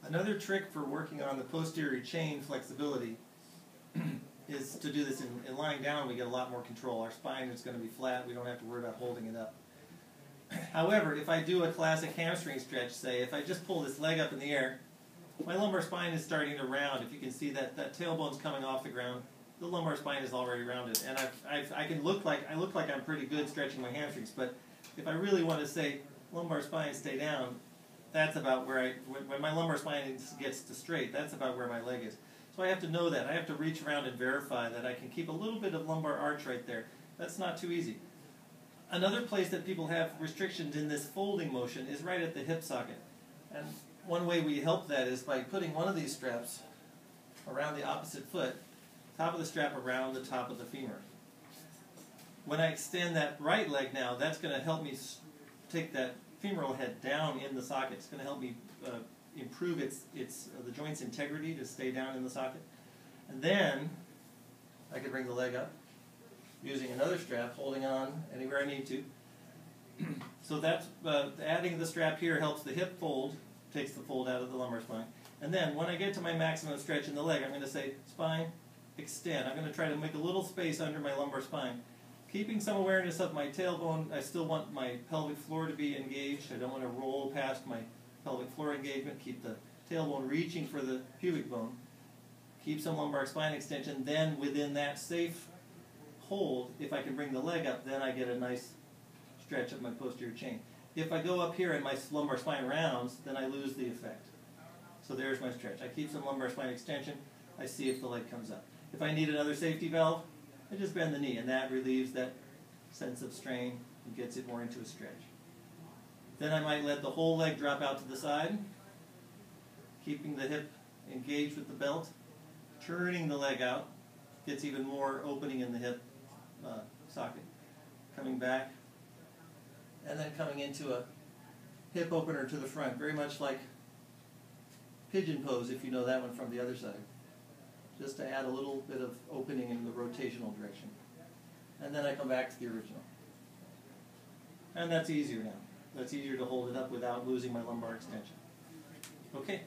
Another trick for working on the posterior chain flexibility is to do this in lying down. We get a lot more control. Our spine is going to be flat. We don't have to worry about holding it up. However, if I do a classic hamstring stretch, say, if I just pull this leg up in the air, my lumbar spine is starting to round. If you can see that tailbone's coming off the ground, the lumbar spine is already rounded. And I look like I'm pretty good stretching my hamstrings, but if I really want to say lumbar spine stay down, that's about where when my lumbar spine gets to straight, that's about where my leg is. So I have to know that. I have to reach around and verify that I can keep a little bit of lumbar arch right there. That's not too easy. Another place that people have restrictions in this folding motion is right at the hip socket. And one way we help that is by putting one of these straps around the opposite foot, top of the strap around the top of the femur. When I extend that right leg now, that's going to help me take that femoral head down in the socket. It's going to help me improve the joint's integrity to stay down in the socket. And then I can bring the leg up using another strap, holding on anywhere I need to. So that's adding the strap here helps the hip fold, takes the fold out of the lumbar spine. And then when I get to my maximum stretch in the leg, I'm going to say spine, extend. I'm going to try to make a little space under my lumbar spine. Keeping some awareness of my tailbone, I still want my pelvic floor to be engaged. I don't want to roll past my pelvic floor engagement. Keep the tailbone reaching for the pubic bone. Keep some lumbar spine extension. Then within that safe hold, if I can bring the leg up, then I get a nice stretch of my posterior chain. If I go up here and my lumbar spine rounds, then I lose the effect. So there's my stretch. I keep some lumbar spine extension. I see if the leg comes up. If I need another safety valve, I just bend the knee, and that relieves that sense of strain and gets it more into a stretch. Then I might let the whole leg drop out to the side, keeping the hip engaged with the belt, turning the leg out, gets even more opening in the hip socket. Coming back, and then coming into a hip opener to the front, very much like pigeon pose, if you know that one from the other side. Just to add a little bit of opening in the rotational direction. And then I come back to the original. And that's easier now. That's easier to hold it up without losing my lumbar extension. Okay.